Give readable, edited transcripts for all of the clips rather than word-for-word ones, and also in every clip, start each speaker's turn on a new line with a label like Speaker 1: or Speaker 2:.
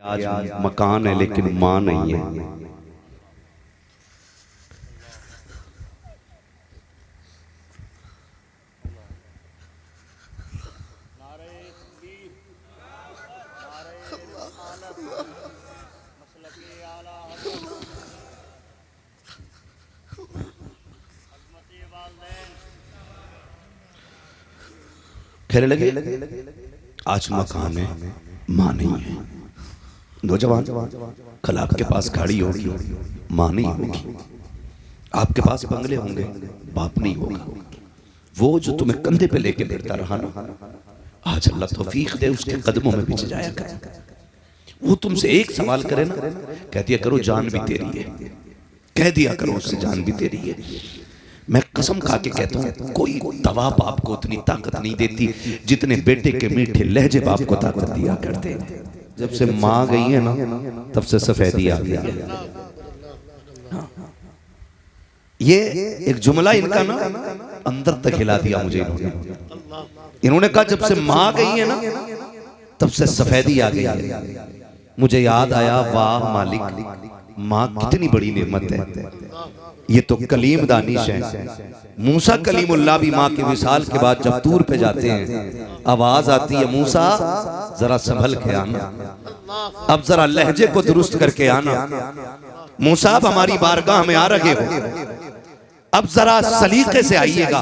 Speaker 1: आज मकान है लेकिन मां नहीं है। कहने लगे आज मकान है मां नहीं है। नौजवान कल आपके पास गाड़ी होगी मां नहीं होगी, आपके पास बंगले होंगे बाप नहीं होगा। वो जो तुम्हें कंधे पे लेके फिरता रहा ना, आज अल्लाह तौफीक दे उसके कदमों में बिछ जाया कर। वो तुमसे एक सवाल करे ना, कह दिया करो जान भी तेरी है, कह दिया करो उससे जान भी तेरी है। मैं कसम खा के कहता हूँ कोई दवा बाप को उतनी ताकत नहीं देती जितने बेटे के मीठे लहजे बाप को ताकत दिया करते। जब से माँ गई है ना तब से सफेदी आ गई है। ये एक जुमला इनका ना अंदर तक हिला दिया मुझे इन्होंने कहा जब से माँ गई है ना तब से सफेदी आ गई है। मुझे याद आया वाह मालिक माँ कितनी बड़ी नेमत है। ये तो कलीम दानिश है। मूसा कलीमुल्लाह भी माँ के विसाल के बाद जब दूर पे जाते हैं आवाज आती है मूसा जरा संभल के आना, अब जरा लहजे को दुरुस्त करके आना। मूसा अब हमारी बारगाह में आ रहे हो, अब जरा सलीके से आइएगा।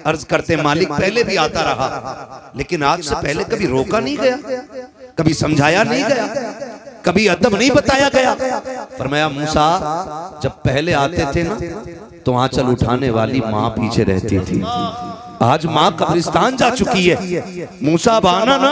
Speaker 1: अर्ज करते मालिक पहले भी आता रहा लेकिन आज से पहले कभी रोका नहीं गया, कभी समझाया नहीं गया, कभी अदब नहीं बताया गया। फरमाया मूसा जब पहले आते थे ना तो आंचल उठाने वाली माँ पीछे रहती थी, आज माँ कब्रिस्तान जा चुकी है। मूसा अब आना ना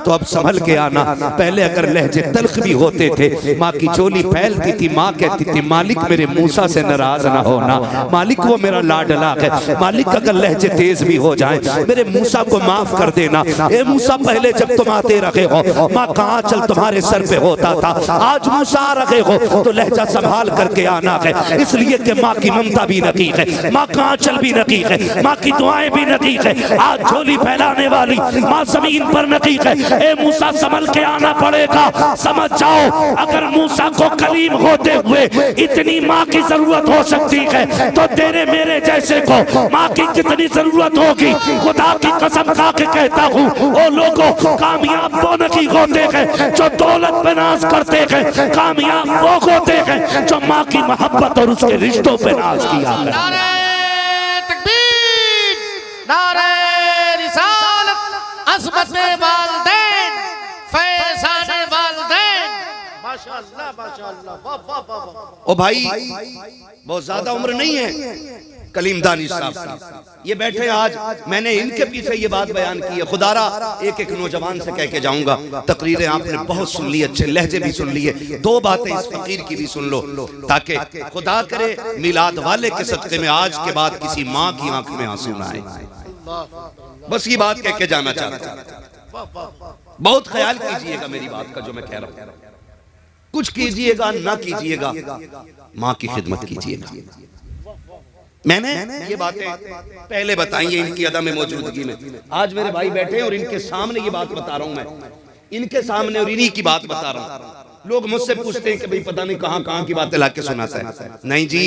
Speaker 1: तो अब संभल के आना। पहले अगर लहजे तल्ख भी होते थे माँ की चोली फैलती थी, माँ कहती थी मालिक मेरे मूसा से नाराज ना होना, मालिक वो मेरा लाडला है, मालिक अगर लहजे तेज भी हो जाए मेरे मूसा को माफ कर देना। ए मूसा पहले जब तुम आते रहे हो माँ का आंचल तुम्हारे सर पे होता था, आज मूसा आ रहे हो तो लहजा संभाल करके आना है। इसलिए कि माँ की ममता भी नकी है, माँ का आंचल भी नकी है, माँ की दुआएं भी नकी है। आज झोली फैलाने वाली माँ जमीन पर नकी है। ए मूसा संभल के आना पड़ेगा। समझ जाओ अगर मूसा को कलीम होते हुए इतनी माँ की जरूरत हो सकती है तो तेरे मेरे जैसे को माँ की कितनी जरूरत होगी। खुदा की कसम खा के कहता हूँ ओ लोगों कामयाब वो नहीं होते हैं जो दौलत पे नाज करते हैं, कामयाब वो होते हैं जो माँ की मोहब्बत और उसके रिश्तों पे नाज किया करते हैं।
Speaker 2: नारे रिसालत अज़मत वालिदैन फैज़ान वालिदैन। माशाअल्लाह माशाअल्लाह वाह वाह वाह।
Speaker 1: ओ भाई बहुत ज्यादा उम्र नहीं है कलीम दानिश साहब, ये बैठे आज मैंने इनके पीछे ये बात बयान की है। खुदारा एक एक नौजवान से कह के जाऊंगा, तकरीरें आपने बहुत सुन ली, अच्छे लहजे भी सुन लिए, दो बातें इस फकीर की भी सुन लो ताकि खुदा करे मिलाद वाले के सदक़े में आज के बाद किसी माँ की आंख में आंसू ना आए। बस ये बात कह के जाना चाहता हूं। बहुत ख्याल कीजिएगा मेरी बात का जो मैं कह रहा हूं, कुछ कीजिएगा ना कीजिएगा माँ की खिदमत कीजिएगा। मैंने ये बातें पहले बताई है इनकी अदम मौजूदगी में। आज मेरे भाई बैठे हैं और इनके सामने ये बात बता रहा हूं मैं, इनके सामने और इन्हीं की बात बता रहा हूं। लोग मुझसे पूछते हैं कि भाई पता नहीं कहां की बातें लाके सुनाता है। नहीं जी,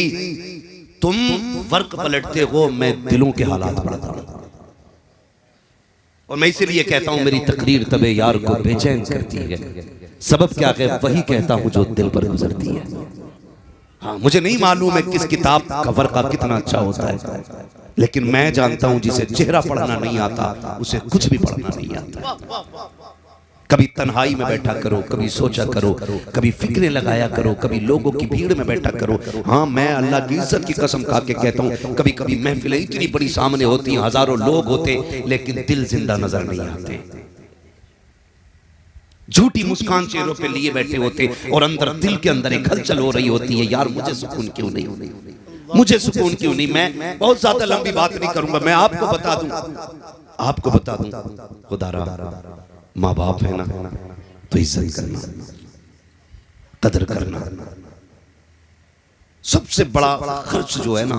Speaker 1: तुम वर्क पलटते हो, मैं दिलों के हालात पढ़ता हूं। और मैं इसीलिए कहता हूं मेरी तकरीर तबे यार को बेचैन करती है। सबब क्या है वही कहता हूं जो दिल पर गुजरती है। हाँ मुझे नहीं मालूम है किस किताब का वर्का कितना अच्छा होता है, लेकिन मैं जानता हूं जिसे चेहरा पढ़ना नहीं आता उसे कुछ भी पढ़ना नहीं आता। कभी तन्हाई में बैठा करो, कभी सोचा करो, कभी फिक्रें लगाया करो, कभी लोगों की भीड़ में बैठा करो। हाँ मैं अल्लाह की इज्जत की कसम खा के कहता हूँ कभी कभी महफिलें इतनी बड़ी सामने होती हैं, हजारों लोग होते लेकिन दिल जिंदा नजर नहीं आते। झूठी मुस्कान चेहरों पे लिए बैठे होते और अंदर दिल के अंदर एक हलचल हो रही होती है, यार मुझे सुकून क्यों नहीं, मुझे सुकून क्यों नहीं। मैं बहुत ज्यादा लंबी बात नहीं करूंगा, मैं आपको बता दूं खुदारा माँ बाप है ना तो इज्जत करना, कदर करना। सबसे बड़ा खर्च जो है ना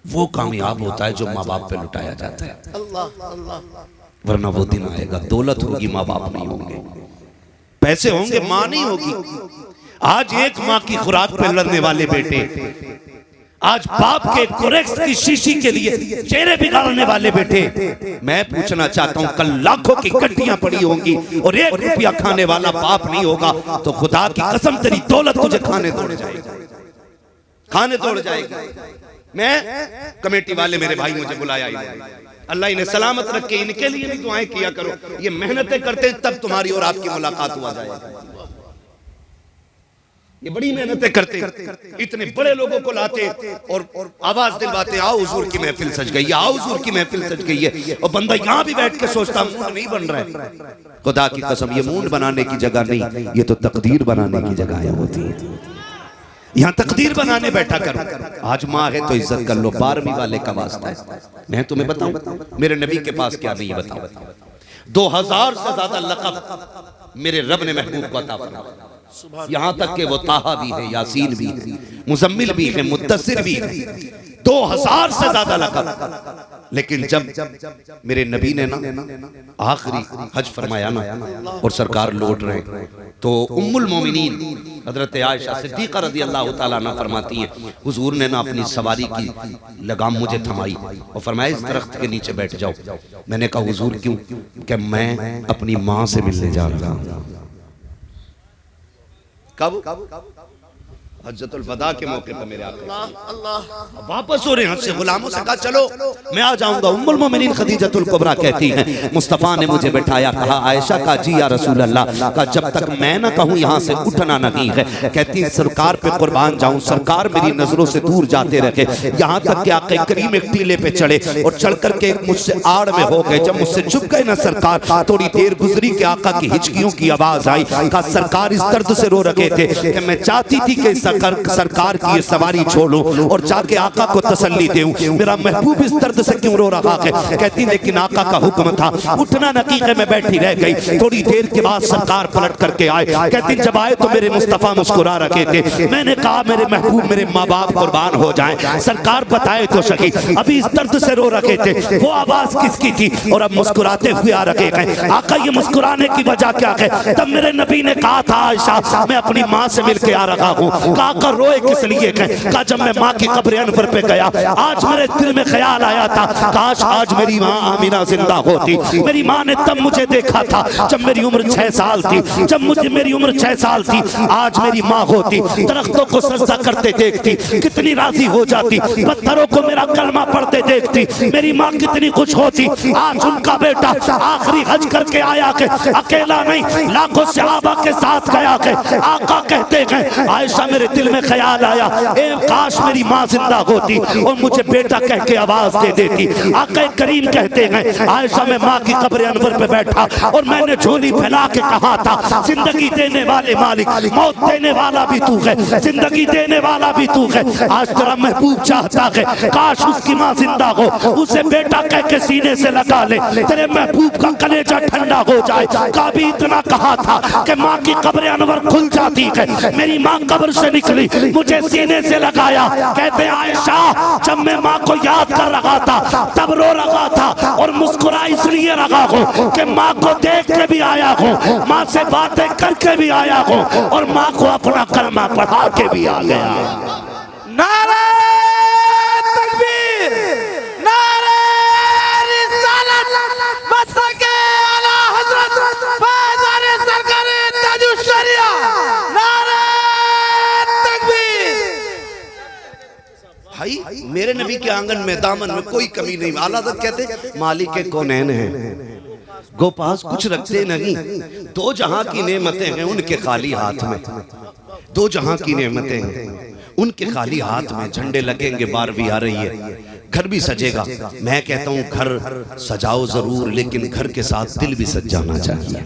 Speaker 1: वो कामयाब होता है जो माँ बाप पे लुटाया जाता है। वरना वो दिन आएगा दौलत होगी माँ बाप नहीं होंगे, पैसे होंगे, मां नहीं होगी। आज एक मां की खुराक पे लड़ने वाले बेटे, आज बाप के कोरेक्स की शीशी के लिए चेहरे बिगाड़ने वाले बेटे। मैं पूछना चाहता हूं, कल लाखों की कट्टियां पड़ी होंगी और 1 रुपया खाने वाला बाप नहीं होगा तो खुदा की कसम तेरी दौलत तुझे खाने तोड़ जाएगी, खाने तोड़ जाएगी। मैं कमेटी वाले मेरे भाई मुझे बुलाया, अल्लाह इन्हें सलामत रखे, इनके लिए भी दुआएं किया करो। ये मेहनतें करते तब तुम्हारी और आपकी मुलाकात हुआ जाएगी। ये बड़ी मेहनतें करते, इतने बड़े लोगों को लाते और आवाज दिलवाते, आओ हुजूर की महफिल सज गई है, आओ हुजूर की महफिल सज गई है। और बंदा यहाँ भी बैठ के सोचता मूड नहीं बन रहा है। खुदा की कसम ये मूड बनाने की जगह नहीं, ये तो तकदीर बनाने की जगह होती है। यहाँ तकदीर बनाने बैठा कर। आज माँ है तो इज्जत कर लो, 12वीं वाले का वास्ता है। मैं तुम्हें बताऊं मेरे नबी के पास क्या नहीं, बताओ 2000 से ज्यादा लक़ब मेरे रब ने महबूब को अता फरमाया। यहाँ तक कि वो ताहा भी है, यासीन भी है, मुजम्मिल भी है, मुद्दसिर भी है, 2000 से ज्यादा लक़ब। लेकिन जब मेरे नबी ने ना आखिरी हज फरमाया ना और सरकार लौट रहे, तो उम्मुल मोमिनीन हजरत आयशा सिद्दीक़ा रज़ी अल्लाह ताला अन्हा फरमाती हैं, हुजूर ने ना अपनी सवारी की लगाम मुझे थमाई और फरमाया इस दरख्त के नीचे बैठ जाओ। मैंने कहा हुजूर क्यों? कि मैं अपनी माँ से मिलने जा रहा हूँ। कब? हज्जतुल वदा के मौके पर मेरे आका वापस हो रहे हैं से गुलामों से कहा चलो मैं आ जाऊंगा। उम्मुल मोमिनीन खदीजतुल कुबरा कहती हैं मुस्तफ़ा ने मुझे बैठाया, कहा आयशा का जी या रसूल अल्लाह का जब तक मैं ना कहूँ यहाँ से उठना नहीं है। कहती सरकार पे कुर्बान जाऊँ, सरकार मेरी नजरों से दूर जाते रहे। यहाँ तक कि आका करीम एक टीले पे चढ़े और चढ़ करके मुझसे आड़ में हो गए। जब मुझसे झुक गए ना सरकार, थोड़ी देर गुजरी कि आका की हिचकियों की आवाज आई। कहा सरकार इस दर्द से रो रहे थे कि मैं चाहती थी कि सरकार की ये सवारी छोड़ो और जाके आका को तसल्ली दूं। मेरा महबूब इस दर्द से क्यों रो रहा है? कहती लेकिन आका का हुक्म था, उठना नकीक़े में बैठी रह गई। थोड़ी देर के बाद सरकार पलट करके आए। कहती जब आए तो मेरे मुस्तफ़ा मुस्कुरा रखे थे। मैंने कहा मेरे महबूब मेरे माँ बाप कुर्बान हो जाएं। सरकार बताए तो सही, अभी इस दर्द से रो रखे थे, वो आवाज किसकी थी? और अब मुस्कुराते हुए आ रखे गए। आका ये मुस्कुराने की वजह क्या है? तब मेरे नबी ने कहा था आयशा मैं अपनी माँ से मिलके आ रहा हूँ। कहा रोए किस लिए? कहा जब मैं माँ की कब्र अनवर पे गया आज मेरे दिल में ख्याल आया था काश आज मेरी माँ आमीना जिंदा होती। मेरी माँ ने तब मुझे देखा था जब मेरी उम्र 6 साल थी, जब मुझे मेरी उम्र 6 साल थी। आज मेरी माँ होती, दरख्तों को सजदा करते देखती, कितनी राजी हो जाती। पत्थरों को मेरा कलमा पढ़ते देखती, मेरी माँ कितनी खुश होती। आज उनका बेटा आखिरी हज करके आया के अकेला नहीं लाखों सहाबा के साथ गया के आका कहते हैं आयशा मेरे दिल में ख्याल आया ए काश मेरी माँ जिंदा होती और मुझे बेटा कह के आवाज दे देती। आका करीम कहते हैं आयशा मैं माँ की कब्र अनवर पे बैठा और मैंने झोली फैला के कहा था जिंदगी देने वाले मालिक, मौत देने वाला भी तू है, जिंदगी देने वाला भी तू है। आज तेरा महबूब चाहता है काश उसकी माँ जिंदा हो, उसे बेटा कह के सीने से लगा ले, तेरे महबूब का कलेजा ठंडा हो जाए। कभी इतना कहा था कि माँ की कब्र अनवर खुल जाती है। मेरी माँ कब्र से निकली, मुझे सीने से लगाया। कहते आयशा जब मैं माँ को याद कर रहा था तब रो रहा था और मुस्कुरा इसलिए रहा हूँ कि माँ को देख के भी आया हूँ, माँ से बातें करके भी आया हूँ और माँ को अपना कलमा पढ़ा के भी आ गया।
Speaker 2: नारे तकबीर, नारे रिसालत, मस्तके आला हजरत फैज़ान सरकार ताजुश शरिया। नारे तकबीर।
Speaker 1: भाई मेरे नबी के आंगन में दामन में कोई कमी नहीं। आला हज़रत कहते मालिक के कौनैन हैं, गो पास कुछ रखते नहीं। 2 जहां की नेमतें हैं उनके खाली हाथ में, 2 जहां की नेमतें हैं उनके खाली हाथ में। झंडे लगेंगे, 12वीं आ रही है, घर भी सजेगा। मैं कहता हूँ घर सजाओ जरूर लेकिन घर के साथ दिल भी सज जाना चाहिए।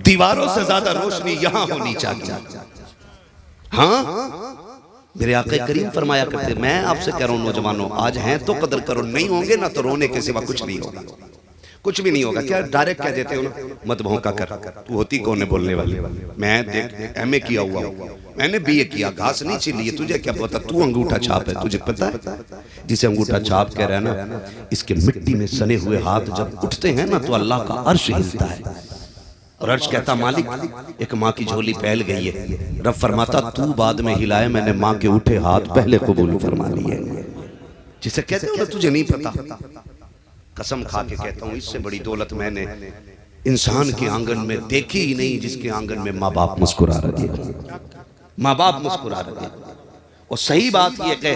Speaker 1: दीवारों से ज्यादा रोशनी यहाँ होनी चाहिए। हाँ मेरे आका करीम फरमाया करते, मैं आपसे कह रहा हूँ नौजवानों आज हैं तो कदर करो, नहीं होंगे ना तो रोने के सिवा कुछ नहीं होगा, कुछ भी नहीं होगा। क्या डायरेक्ट कह देते हो ना मत भौंका कर, तू होती कौन है बोलने वाली? मैं देख MA किया हुआ हूँ, मैंने BA किया, घास नहीं छिली, तुझे क्या पता? तू अंगूठा छाप है, तुझे पता है? जिसे अंगूठा छाप कह रहा है ना, इसके मिट्टी में सने हुए हाथ जब उठते हैं ना तो अल्लाह का अर्श हिलता है। और अर्श कहता मालिक एक माँ की झोली फैल गई है। रब फरमाता तू बाद में हिलाए, मैंने माँ के उठे हाथ पहले कबूल फरमा लिए। जिसे कहते हो ना तुझे नहीं पता, कसम खा के कहता हूँ इससे बड़ी दौलत मैंने इंसान के आंगन में देखी ही नहीं, जिसके आंगन में माँ बाप मुस्कुरा रहे, माँ बाप मुस्कुरा रहे। और सही बात यह है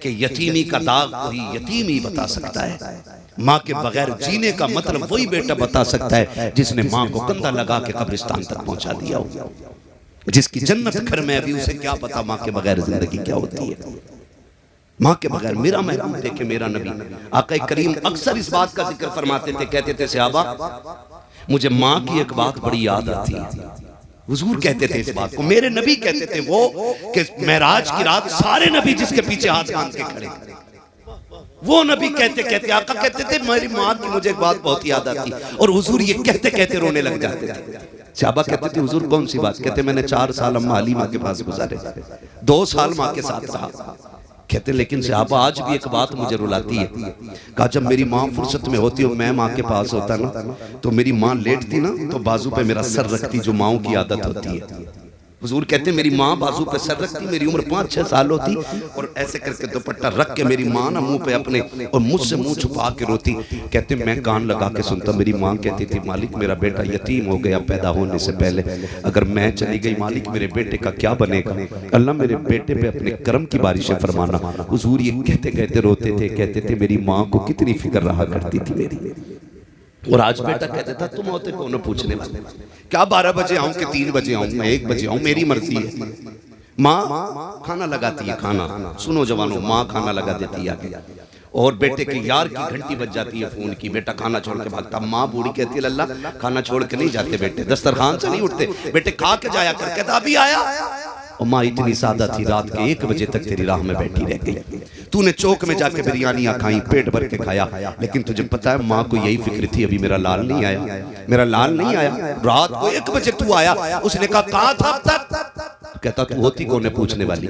Speaker 1: कि यतीमी का दाग कोई यतीम ही बता सकता है। माँ के बगैर जीने का मतलब वही बेटा बता सकता है जिसने माँ को कंधा लगा के कब्रिस्तान तक पहुंचा दिया हो। जिसकी जन्नत घर में अभी उसे क्या पता माँ के बगैर जिंदगी क्या होती है। माँ के बगैर मेरा महबूब देखे मेरा नबी आका करीम अक्सर इस बात का जिक्र फरमाते थे, कहते थे सहाबा मुझे माँ की एक बात बड़ी याद आती है। हुजूर कहते थे इस बात को, मेरे नबी कहते थे वो कि मेराज की रात सारे नबी जिसके पीछे हाथ बांध के खड़े, वो नबी कहते कहते आका कहते थे मेरी माँ की मुझे एक बात बहुत याद आती। और हुजूर ये कहते कहते रोने लग जाते थे। सहाबा कहते थे हुजूर कौन सी बात? कहते मैंने 4 साल अम्मा हलीमा के पास गुजारे, 2 साल माँ के साथ रहा। कहते लेकिन सहाबा आज भी एक बात मुझे रुलाती है। कहा जब मेरी माँ फुर्सत में होती और मैं माँ के पास होता ना, तो मेरी माँ लेटती ना तो बाजू पे मेरा सर रखती, जो माँओं की आदत होती है। हुजूर कहते मेरी माँ बाजू पे सर रखती, मेरी उम्र 5-6 साल होती और ऐसे करके दुपट्टा रख के मेरी माँ ना मुंह पे अपने और मुझसे मुंह छुपा के रोती। कहते मैं कान लगा के सुनता। मेरी माँ कहती थी मालिक मेरा बेटा यतीम हो गया पैदा होने से पहले, अगर मैं चली गई मालिक मेरे बेटे का क्या बनेगा? अल्लाह मेरे बेटे पे अपने करम की बारिशें फरमाना। हुजूर ये कहते कहते रोते थे, कहते थे मेरी माँ को कितनी फिक्र रहा करती थी मेरी। और आज बेटा कहते था तुम होते कौन पूछने वाले, क्या 12 बजे आऊं कि 3 बजे आऊं, मैं 1 बजे आऊं, मेरी मर्जी है। माँ खाना लगाती है, खाना सुनो जवानों, माँ खाना लगा देती है और बेटे के यार की घंटी बज जाती है फोन की, बेटा खाना छोड़ के भागता। माँ बूढ़ी कहती है लल्ला खाना छोड़ के नहीं जाते बेटे, दस्तरखान से नहीं उठते बेटे, खा के जाया कर। कहता अभी आया। और माँ इतनी सादा थी, रात के 1 बजे तक तेरी राह में बैठी रह गई। तूने चौक में जाके बिरयानियां खाई, पेट भर के खाया, लेकिन तुझे पता है माँ को यही फिक्र थी अभी मेरा लाल नहीं आया, मेरा लाल नहीं आया। रात को 1 बजे तू आया, उसने कहा कहाँ था अब तक? कहता तू होती कौन है पूछने वाली?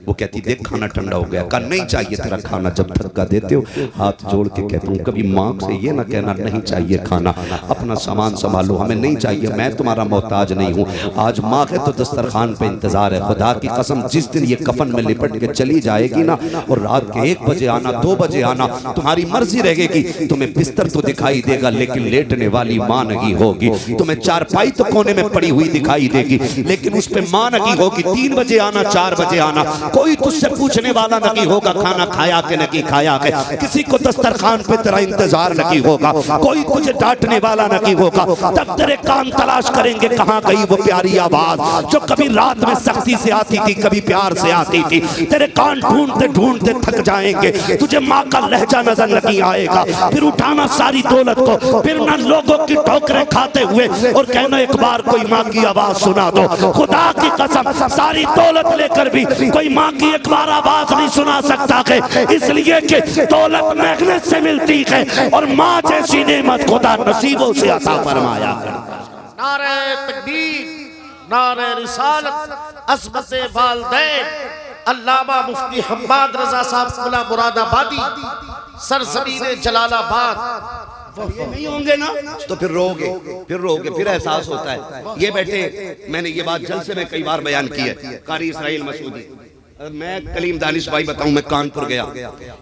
Speaker 1: वो कहती देख खाना ठंडा हो गया। कहा नहीं चाहिए तेरा खाना, जब धक्का देते हो हाथ जोड़ के कहता हूँ कभी माँ से ये ना कहना नहीं चाहिए खाना, अपना सामान संभालो, हमें नहीं चाहिए, मैं तुम्हारा मोहताज नहीं हूँ। आज माँ है तो दस्तरखान पे इंतजार है। खुदा की कसम जिस दिन ये कफन में लिपट के चली जाएगी ना, और रात के 1 बजे आना 2 बजे आना तुम्हारी मर्जी रहेगी। तुम्हें बिस्तर तो दिखाई देगा लेकिन लेटने वाली माँ नहीं होगी। तुम्हें चारपाई तो कोने में पड़ी हुई दिखाई देगी लेकिन उस पर माँ नहीं होगी। 3 बजे आना 4 बजे आना, कोई तुझसे पूछने वाला नहीं होगा खाना खाया कि नहीं खाया है, किसी को दस्तरखान पे तेरा इंतजार नहीं होगा, कोई तुझे डांटने वाला नहीं होगा। तब तेरे कान तलाश करेंगे कहाँ गई वो प्यारी आवाज जो कभी रात में सख्ती से आती थी, कभी प्यार से आती थी। तेरे कान ढूंढते ढूंढते थक जाएंगे, तुझे माँ का लहजा नजर नहीं आएगा। फिर उठाना सारी दौलत को, फिर ना लोगों की ठोकरें खाते हुए और कहना एक बार कोई माँ की आवाज सुना दो। खुदा की कसम सारी दौलत लेकर भी कोई माँ की एक बार आवाज नहीं सुना सकता है, इसलिए कि दौलत मेहनत से मिलती है और माँ जैसी नेमत खुदा नसीबों से अता फरमाया।
Speaker 3: नारे तकबीर, नारे रिसालत, अज़मत वालिदैन, अल्लामा मुफ्ती हम्माद रजा साहब मुला मुरादाबादी, सरज़मीन जलालाबाद।
Speaker 1: नहीं होंगे ना तो फिर रोगे, फिर एहसास होता है। ये बेटे मैंने ये बात जलसे में कई बार बयान की है, कारी इसराइल मसूदी। मैं कलीम दानिश भाई बताऊं, मैं कानपुर गया,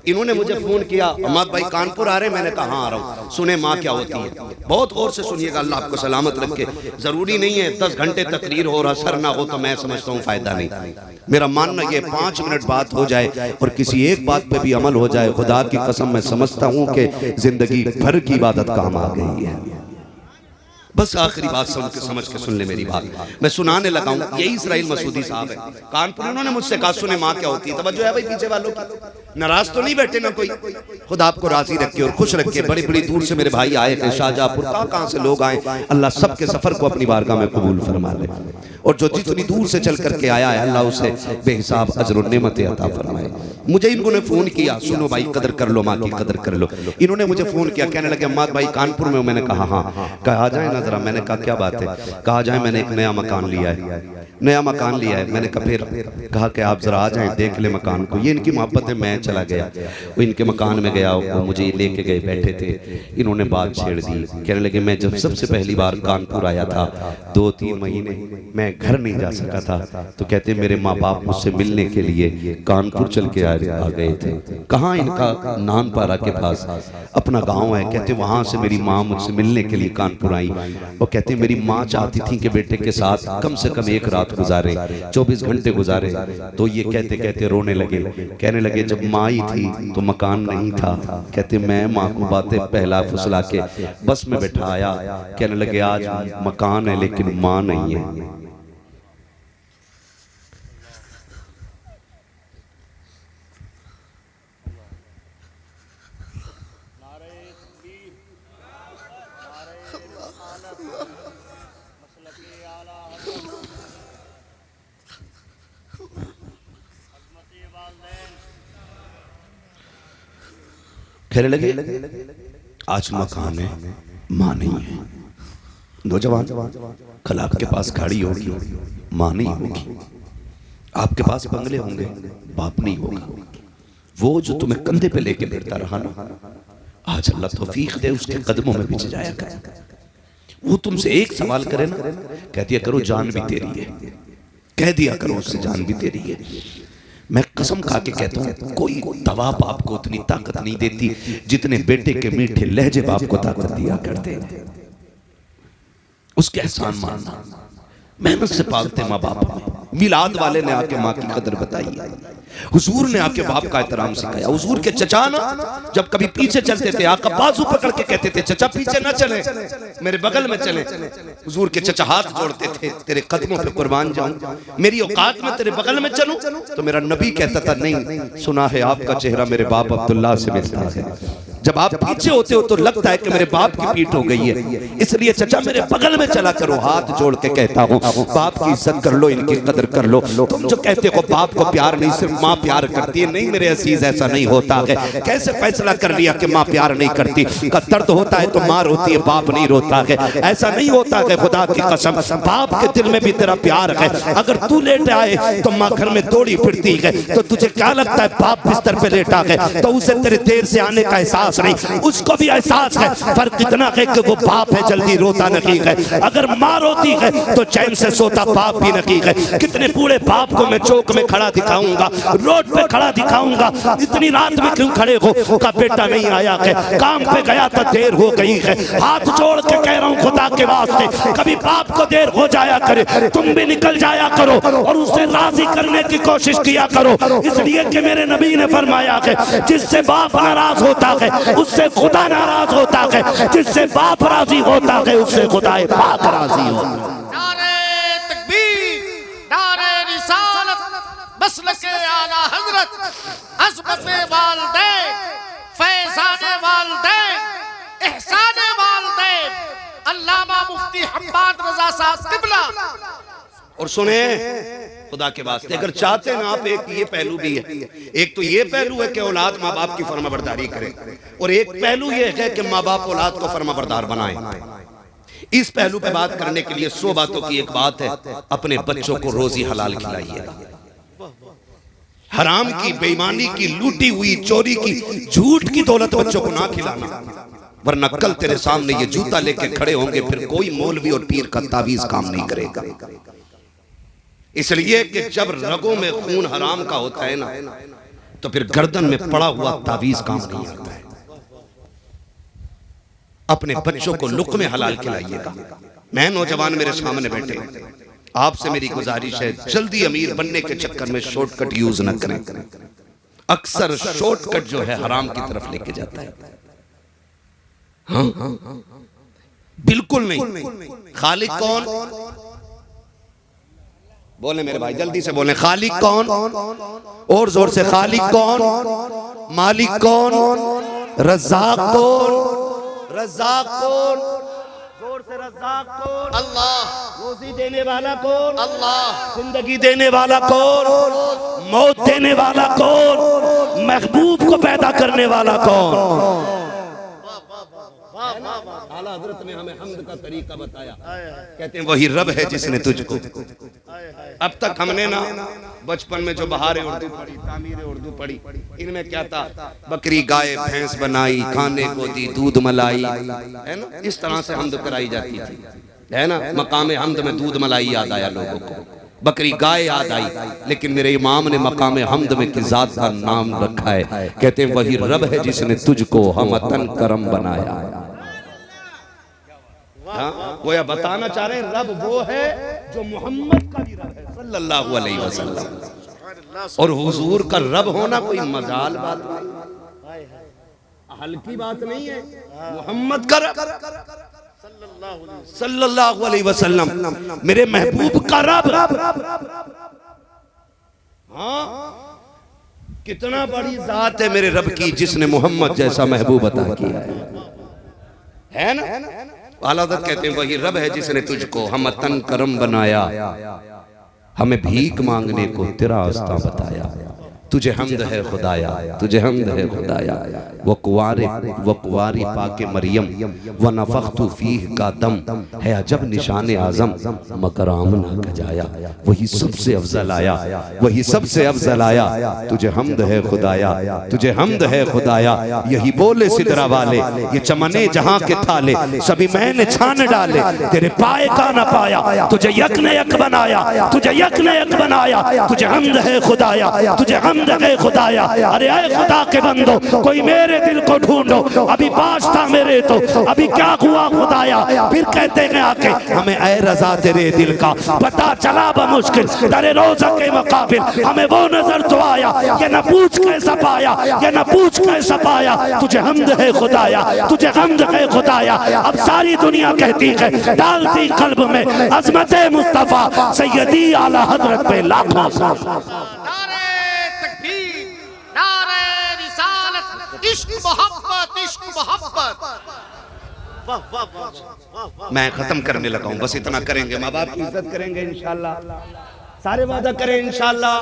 Speaker 1: इन्होंने मुझे फोन किया अहमद भाई कानपुर आ रहे हैं? मैंने कहा हाँ आ रहा हूँ। सुने माँ क्या होती है, बहुत गौर से सुनिएगा, अल्लाह आपको सलामत रखे। जरूरी नहीं है 10 घंटे तकरीर हो रहा असर ना हो तो मैं समझता हूँ फायदा नहीं। मेरा मानना ये 5 मिनट बात हो जाए और किसी एक बात पे भी अमल हो जाए, खुदा की कसम मैं समझता हूँ कि जिंदगी भर की इबादत काम आ गई है। बस आखिरी बात समझ के सुन ले मेरी बात, मैं सुनाने लगा हूँ। यही इसराइल मसूदी साहब है कानपुर, उन्होंने मुझसे कहा सुने माँ क्या होती है। तवज्जो है भाई पीछे वालों की, नाराज तो नहीं बैठे ना कोई, खुदा आपको राजी रखे और खुश रखे। बड़ी बड़ी दूर से मेरे भाई आए थे, शाहजहांपुर कहाँ से लोग आए, अल्लाह सबके सफर को अपनी बारगाह में कबूल फरमा ले। और जो जितनी दूर से चल करके आया है अल्लाह उसे बेहिसाब अजर और नेमतें अता फरमाए। मुझे इन्होंने फ़ोन किया, सुनो भाई कदर कर लो, माँ की कदर कर लो। इन्होंने मुझे फ़ोन किया, कहने लगे अम्माद भाई कानपुर में हो। मैंने कहा हाँ। कहा आ जाए ना ज़रा। मैंने कहा क्या बात है? कहा आ जाए, मैंने एक नया मकान लिया है, नया मकान लिया है। मैंने कहा फिर? कहा कि आप ज़रा आ जाएँ, देख ले मकान को। ये इनकी मोहब्बत है। मैं चला गया, वो इनके मकान में गया, वो मुझे लेके गए, बैठे थे, इन्होंने बात छेड़ दी। कहने लगे मैं जब सबसे पहली बार कानपुर आया था 2-3 महीने मैं घर नहीं जा सका था, तो कहते मेरे माँ बाप मुझसे मिलने के लिए कानपुर चल के आ गए थे। कहाँ? इनका नानपारा के पास अपना गांव है। कहते वहां से मेरी माँ मुझसे मिलने के लिए कानपुर आई और कहते मेरी माँ चाहती थी कि बेटे के साथ कम से कम एक रात गुजारे, 24 घंटे गुजारे। तो ये कहते कहते रोने लगे, कहने लगे जब माँ आई थी तो मकान नहीं था। कहते मैं माँ को बातें पहला फुसला के बस में बैठाया। कहने लगे आज मकान है लेकिन माँ नहीं है। कहने लगे आज मकान है, माँ नहीं है। नौजवान कल आपके पास गाड़ी होगी, माँ नहीं होगी। आपके पास बंगले होंगे, बाप नहीं होगा। वो जो तुम्हें कंधे पे लेके फिरता रहा ना, आज अल्लाह तौफीक दे उसके कदमों में पीछे जाया कर। वो तुमसे एक सवाल करे ना, कह दिया करो जान भी तेरी है, कह दिया करो उससे जान भी तेरी है। मैं कसम खा के कहता हूँ कोई दवा बाप को उतनी ताकत नहीं देती जितने बेटे के मीठे लहजे बाप को ताकत दिया करते। उसके एहसान मानना, मेहनत से पालते माँ बाप में। मिलाद वाले ने आके माँ की कदर बताई, हुजूर ने आके बाप का एहतराम सिखाया। हुजूर के चचा ना जब कभी पीछे चलते थे, आका बाजू पकड़ के कहते थे चचा पीछे ना चले, मेरे बगल में चले। हुजूर के चचा हाथ जोड़ते थे, तेरे कदमों पे कुर्बान जाऊं, मेरी औकात में तेरे बगल में चलूं। तो मेरा नबी कहता था नहीं, सुना है आपका चेहरा मेरे बाप अब्दुल्ला से मिलता है। जब आप पीछे होते हो तो लगता है कि मेरे बाप की पीठ हो गई है, इसलिए चचा मेरे बगल में चला करो। हाथ जोड़ के कहता हूँ बाप की इज्जत कर लो, इनकी कदर कर लो। तुम जो कहते हो बाप को प्यार नहीं, सिर्फ माँ प्यार करती है, नहीं मेरे अजीज ऐसा नहीं होता है। कैसे फैसला कर लिया कि माँ प्यार नहीं करती? का दर्द होता है तो माँ रोती है, बाप नहीं रोता है। ऐसा नहीं होता है, खुदा की कसम बाप के दिल में भी तेरा प्यार है। अगर तू लेट आए तो माँ घर में दौड़ी फिरती है, तो तुझे क्या लगता है बाप बिस्तर पे लेटा है तो उसे तेरे देर से आने का एहसास नहीं, उसको भी एहसास है। फर्क इतना है कि वो बाप है, जल्दी रोता नहीं है। अगर माँ रोती है तो चैन से सोता बाप भी नहीं है। कितने बूढ़े बाप को मैं चौक में खड़ा दिखाऊंगा, रोड पे खड़ा दिखाऊंगा, इतनी रात में क्यों खड़े हो? का बेटा नहीं आया है, काम पे गया था देर हो गई है। हाथ जोड़ के कह रहा हूँ खुदा के वास्ते, कभी बाप को देर हो जाया करे, तुम भी निकल जाया करो और उसे राजी करने की कोशिश किया करो। इसलिए कि मेरे नबी ने फरमाया है जिससे बाप नाराज होता है उससे खुदा नाराज होता है, जिससे बाप राजी होता है उससे खुदा पाक राजी होता है।
Speaker 3: नारे तकबीर, नारे रिसालत, मसलके आला हजरत, अज़मते वालिदैन, फैज़ाने वालिदैन, एहसाने वालिदैन, अल्लामा मुफ्ती हम्माद रज़ा साहब क़िबला।
Speaker 1: और सुने खुदा के वास्ते, अगर चाहते ना आप, एक ये पहलू भी है। एक तो ये पहलू है कि औलाद माँ बाप की फरमाबरदारी करे, और एक पहलू ये है कि माँ बाप औलाद को फरमाबरदार बनाए। इस पहलू पे बात करने के लिए 100 बातों की एक बात है, अपने बच्चों को रोजी हलाल खिलाइएगा। हराम की, बेईमानी की, लूटी हुई, चोरी की, झूठ की दौलत बच्चों को ना खिलाना, वरना कल तेरे सामने ये जूता लेके खड़े होंगे, फिर कोई मौलवी और पीर का तावीज काम नहीं करेगा। इसलिए कि जब रगों में खून हराम का होता है ना, तो फिर गर्दन में पड़ा हुआ तावीज काम नहीं आता है। अपने बच्चों को लुक़्मे हलाल खिलाइएगा। मैं नौजवान मेरे सामने बैठे, आपसे मेरी गुजारिश है जल्दी अमीर बनने के चक्कर में शॉर्टकट यूज न करें। अक्सर शॉर्टकट जो है हराम की तरफ लेके जाता है। हाँ, बिल्कुल नहीं। खालिक कौन? बोले मेरे भाई, जल्दी से बोले, खालिक कौन? और जोर से, खालिक कौन? मालिक कौन? रज़्ज़ाक़ कौन? रज़्ज़ाक़ कौन? जोर से, रज़्ज़ाक़ रज़्ज़ाक़ कौन?
Speaker 3: अल्लाह
Speaker 1: रोज़ी देने वाला कौन?
Speaker 3: अल्लाह
Speaker 1: जिंदगी देने वाला कौन? मौत देने वाला कौन? महबूब को पैदा करने वाला कौन? आला हजरत ने हमें हम्द का तरीका बताया। कहते हैं वही रब है जिसने तुझको। अब तक हमने ना बचपन में जो बहारे उर्दू पढ़ी, तामीर उर्दू पढ़ी, इनमें क्या था? बकरी गाय भैंस बनाई, खाने को दी दूध मलाई, है ना? इस तरह से हम्द कराई जाती थी, है ना? मकाम हम्द में दूध मलाई याद आया लोगों को, बकरी गाय याद आई। लेकिन मेरे इमाम ने मकाम हम्द में की जात का नाम रखा है। कहते हैं वही रब है जिसने तुझको हमतन करम बनाया। वो या बताना चाह रहे हैं रब वो है जो मोहम्मद का भी रब है सल्लल्लाहु अलैहि वसल्लम। और हुजूर का रब होना कोई मजाल बात नहीं, हल्की बात नहीं है। मोहम्मद का रब सल्लल्लाहु अलैहि वसल्लम, मेरे महबूब का रब। हाँ, कितना बड़ी जात है मेरे रब की जिसने मोहम्मद जैसा महबूब अता किया है ना? आला हज़रत कहते हैं वही रब है जिसने तुझको हमतन करम बनाया, हमें भीख मांगने को तेरा रास्ता बताया। तुझे हमद है खुदाया, तुझे हमद है खुदाया। वो कुंवारी पाके मरियम व नफ़ख्तु फीह का दम है अजब निशान आज़म मगर आमना गजाया। वही सबसे अफजल आया, वही सबसे अफजल आया। तुझे हमद है खुदाया, तुझे हमद है खुदाया। यही बोले सिदरा वाले ये चमने जहाँ के थाले, सभी मैंने छान डाले तेरे पाए का न पाया। तुझे यक ने यक बनाया, तुझे यक ने यक बनाया। तुझे हमद है खुदाया, तुझे हमद है खुदाया। अरे आए खुदा के बंदो, कोई मेरे दिल को ढूंढो, अभी बाश था मेरे तो अभी क्या हुआ खुदाया। फिर कहते हैं आके हमें ऐ रजा तेरे दिल का पता चला बमुश्किल तेरे रोज़ा के मुकाबिल। हमें वो नजर तो आया, ये न पूछ कैसा पाया, ये न पूछ कैसा पाया। तुझे हमद है खुदाया, तुझे हमद है खुदाया। अब सारी दुनिया कहती है डालती कल्ब में अज़मत मुस्तफा सैयदी आला हजरत पे लाखों
Speaker 3: इश्क मोहब्बत, इश्क मोहब्बत।
Speaker 1: मैं खत्म करने लगा हूं, बस इतना करेंगे। माँ बाप की इज्जत करेंगे इंशाल्लाह, सारे वादा करें इंशाल्लाह।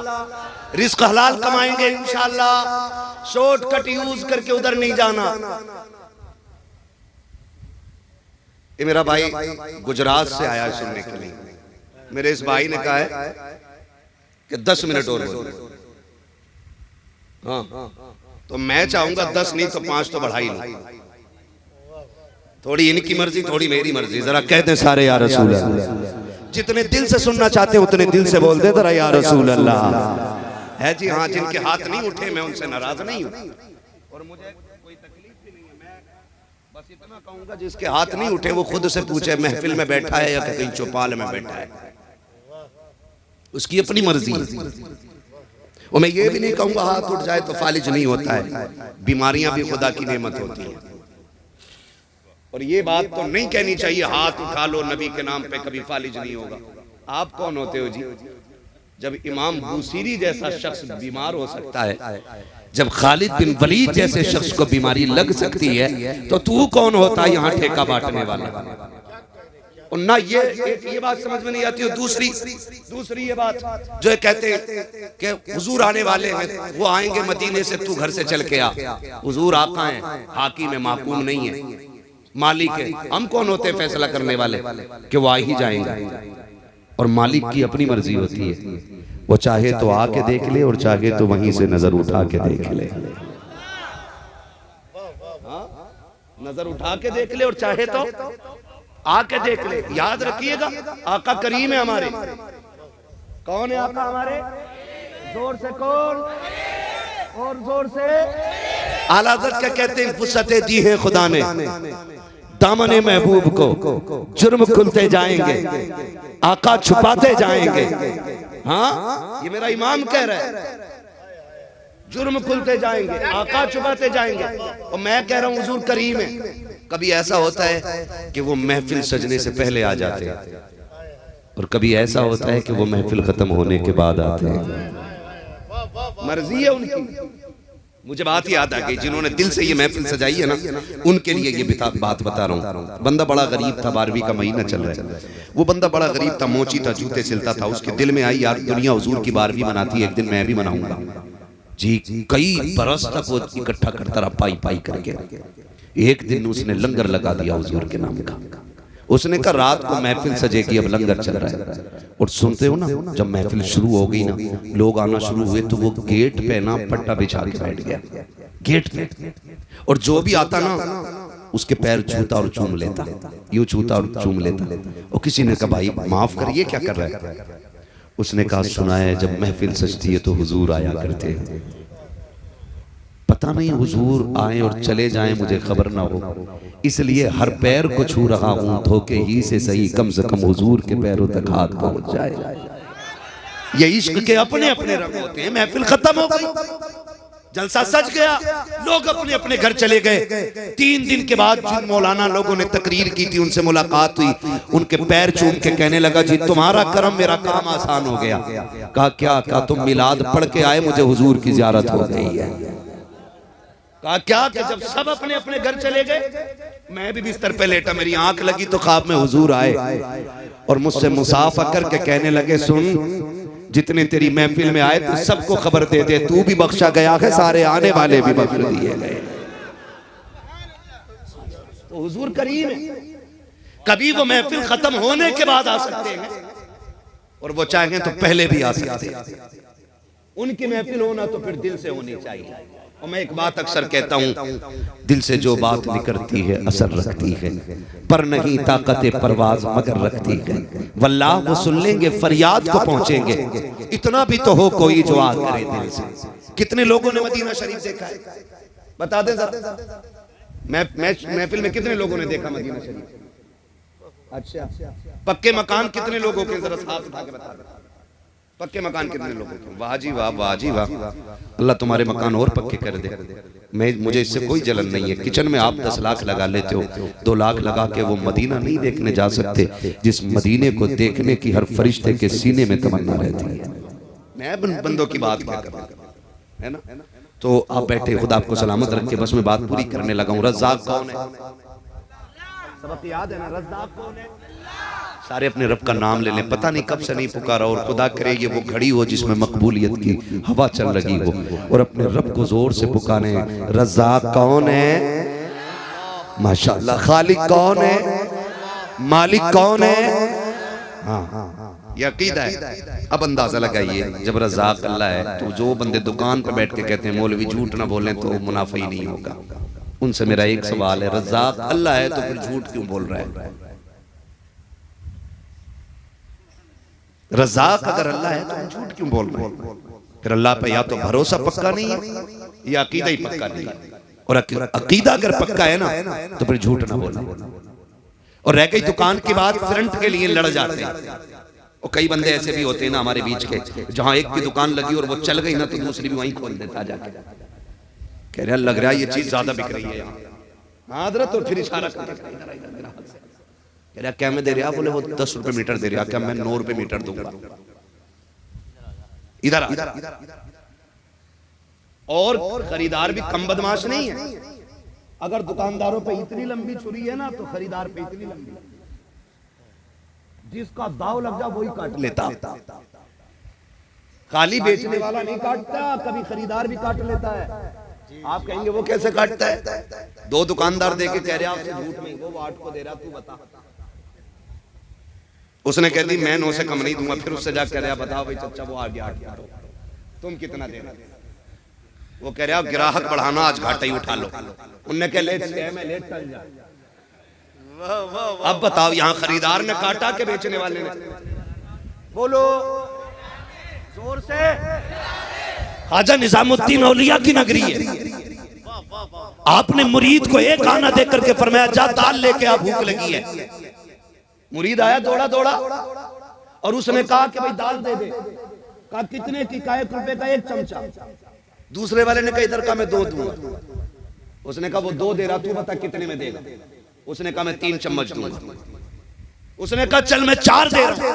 Speaker 1: रिस्क हलाल कमाएंगे इंशाल्लाह। शॉर्टकट यूज करके उधर नहीं जाना। ये मेरा भाई गुजरात से आया है सुनने के लिए। मेरे इस भाई ने कहा है कि 10 मिनट और बोलो। हाँ, तो मैं चाहूंगा 10 नहीं तो 5 तो बढ़ा ही लो। थोड़ी इनकी मर्जी, थोड़ी मेरी मर्जी। जरा कहते सारे या रसूल अल्लाह। जितने दिल से सुनना चाहते हैं उतने दिल से बोल दे जरा या रसूल अल्लाह। है जी हाँ, जिनके हाथ नहीं उठे मैं उनसे नाराज नहीं हूँ और मुझे कोई तकलीफ भी नहीं है। मैं बस इतना कहूंगा जिसके हाथ नहीं उठे वो खुद से पूछे महफिल में बैठा है या कहीं चौपाल में बैठा है, उसकी अपनी मर्जी है। और मैं ये भी नहीं कहूंगा हाथ उठ जाए तो फालिज नहीं होता है। बीमारियां भी खुदा की नेमत होती हैं। और ये बात तो नहीं कहनी चाहिए हाथ उठा लो नबी के नाम पे कभी फालिज नहीं होगा। आप कौन होते हो जी? जब इमाम बूसीरी जैसा शख्स बीमार हो सकता है, जब खालिद बिन वलीद जैसे शख्स को बीमारी लग सकती है, तो तू कौन होता है यहाँ ठेका बांटने वाला? और ना ये बात समझ में नहीं आती। और दूसरी ये बात जो कहते हैं कि हुजूर आने वाले हैं, वो आएंगे मदीने से, तू घर से चल के आ। हुजूर आका हैं, हाकिम है, माकूम नहीं है, मालिक है। हम कौन होते हैं फैसला करने वाले कि वो आ ही जाएंगे? और मालिक की अपनी मर्जी होती है। वो चाहे तो आके देख ले और चाहे तो वहीं से नजर उठा के देख ले। नजर उठा के देख ले और चाहे तो आके देख ले। याद रखिएगा आका करीम है हमारे। कौन है आका हमारे? जोर से कौन? और जोर से आला हज़रत क्या कहते हैं? फुर्सतें दी है खुदा ने दामने महबूब को, जुर्म खुलते जाएंगे, आका छुपाते जाएंगे। हाँ, ये मेरा इमाम कह रहा है, जुर्म खुलते जाएंगे, आका छुपाते जाएंगे। और मैं कह रहा हूँ हुजूर करीम है। कभी ऐसा होता है कि वो महफिल सजने से पहले आ जाते हैं और कभी ऐसा होता है कि वो महफिल खत्म होने के बाद आते हैं। मर्जी है उनकी। मुझे बात याद आ गई, जिन्होंने दिल से ये महफिल सजाई है ना, उनके लिए ये बात बता रहा हूँ। बंदा बड़ा गरीब था, 12वीं का महीना चल रहा है। वो बंदा बड़ा गरीब था, मोची था, जूते सिलता था। उसके दिल में आई, यार दुनिया हुजूर की 12वीं मनाती है, एक दिन मैं भी मनाऊंगा जी। कई बरस तक वो इकट्ठा करता रहा, पाई पाई करके। एक दिन उसने लंगर लगा दिया हुजूर के नाम का। उसने कहा रात को महफिल सजेगी, अब लंगर चल रहा है। और सुनते हो ना, जब महफिल शुरू हो गई ना, लोग आना शुरू हुए, तो वो गेट पे ना पट्टा बिछा के बैठ गया, गेट पे। और जो भी आता ना, उसके पैर छूता और चूम लेता, यूं छूता और चूम लेता। और किसी ने कहा भाई माफ करिए, क्या कर रहा है? उसने कहा सुना है जब महफिल सजती है तो हुजूर आया करते हैं। पता नहीं हुजूर आए और चले जाएं, मुझे खबर ना हो, इसलिए हर पैर को छू रहा हूं, धोखे ही से सही, कम से कम हुजूर के पैरों तक हाथ पहुंच जाए। ये इश्क के अपने अपने रंग होते हैं। महफिल खत्म हो गई, जलसा सज गया, लोग अपने अपने घर चले गए। 3 दिन के बाद जिन मौलाना लोगों ने तकरीर की थी, उनसे मुलाकात हुई। उनके पैर चूम के कहने लगा जी तुम्हारा करम, मेरा काम आसान हो गया। कहा क्या? कहा तुम मिलाद पढ़ के आए, मुझे हुजूर की ज़ियारत हो गई है। कहा क्या? कि जब सब अपने अपने घर चले गए, मैं भी बिस्तर पे लेटा, मेरी आंख लगी तो ख्वाब में हुजूर आए और मुझसे मुसाफा करके कहने लगे सुन, जितने तेरी महफिल में आए तो सबको खबर दे दे, तू भी बख्शा गया है, सारे आने वाले भी बख्श दिए गए। तो हुजूर करीम है। कभी वो महफिल खत्म होने के बाद आ सकते हैं और वो चाहें तो पहले भी आ सकते हैं। उनकी महफिल होना तो फिर दिल से होनी चाहिए। और मैं एक बात अक्सर कहता हूँ, दिल से जो बात निकलती है असर रखती है, पर नहीं ताकत परवाज मगर रखती है। वल्लाह वो सुन लेंगे, फरियाद को पहुंचेंगे, इतना भी तो हो कोई जो आ करे दिल से। कितने लोगों ने मदीना शरीफ देखा है? बता दें जरा। महफिल में कितने लोगों ने देखा मदीना शरीफ? अच्छा, पक्के मकान कितने लोगों के? जरा हाथ उठा के बता दें। पक्के मकान कितने लोगों के? वाह जी वाह, वाह जी वाह। अल्लाह तुम्हारे मकान और पक्के कर दे। मुझे इससे कोई जलन नहीं है। किचन में आप 10 लाख लगा लेते हो, 2 लाख लगा के वो मदीना नहीं देखने जा सकते जिस मदीने को देखने की हर फरिश्ते के सीने में तमन्ना रहती है। मैं बंदों की बात क्या कर रहा है ना। तो आप बैठे, खुदा आपको सलामत रखे। बस मैं बात पूरी करने लगा हूँ। रज़्ज़ाक़ कौन है? सबक याद है ना? रज़्ज़ाक़ कौन है? सारे अपने रब का नाम ले लें। पता नहीं कब से नहीं पुकारा, और खुदा करे ये वो घड़ी हो जिसमें मकबूलियत की हवा चल रही हो, और अपने रब को जोर से पुकारे। रज़्ज़ाक़ कौन है? माशाअल्लाह। खालिक कौन है? मालिक कौन है? हाँ, ये अकीदा है। अब अंदाजा लगाइए, जब रज़्ज़ाक़ अल्लाह है तो जो बंदे दुकान पर बैठ के कहते हैं मौलवी झूठ ना बोलें तो मुनाफा ही नहीं होगा, उनसे मेरा एक सवाल है, रज़्ज़ाक़ अल्लाह है तो फिर झूठ क्यों बोल रहा है? रज़्ज़ाक़ अगर अल्लाह है तो झूठ क्यों बोल रहे हैं? फिर अल्लाह पे या तो भरोसा पक्का नहीं है या अकीदा ही पक्का नहीं है। और अकीदा अगर पक्का है ना तो फिर झूठ ना बोलना। और रह गई दुकान की बात, फ्रंट के लिए लड़ जाते हैं। और कई बंदे ऐसे भी होते हैं ना हमारे बीच के, जहां एक की दुकान लगी और वो चल गई ना तो दूसरी भी वहीं खोल देता जाके, कह रहा लग रहा है ये चीज ज्यादा बिक रही है हाँ हज़रत। और फिर इशारा करता क्या मैं दे रहा? बोले वो 10 रुपए मीटर दे रहा। क्या मैं 9 रुपए मीटर दूंगा? इधर और खरीदार भी कम बदमाश नहीं है। अगर दुकानदारों पे इतनी लंबी छुरी है ना तो खरीदार पे इतनी लंबी, जिसका दाव लग जाए वही काट लेता। खाली बेचने वाला नहीं काटता, कभी खरीदार भी काट लेता है। आप कहेंगे वो कैसे काटता है? 2 दुकानदार दे के कह रहे आपसे झूठ नहीं, वो 8 को दे रहा, तू बता। उसने कह दी मैं 9 से कम नहीं दूंगा। फिर उससे जाकर कह रहा बताओ भाई चचा वो आ गया 8, तुम कितना देना? वो कह रहा ग्राहक बढ़ाना, आज घाटा ही उठा लो। उनने कह ले मैं लेट टल जा। अब बताओ यहाँ खरीदार ने काटा के बेचने वाले ने? बोलो जोर से। ख्वाजा निजामुद्दीन औलिया की नगरी है। आपने मुरीद को एक आना देख करके फरमाया जा दाल लेके आ, भूख लगी है। मुरीद आया दौड़ा दौड़ा और उसने कहा कि भाई दाल दे दे। कहा कितने की? 1 रुपए का 1 चमचा। दूसरे वाले ने कहा इधर का मैं 2 दूंगा। उसने कहा वो 2 दे रहा, तू बता कितने में देगा? उसने कहा मैं 3 चम्मच दूंगा। उसने कहा चल मैं 4 दे रहा हूं।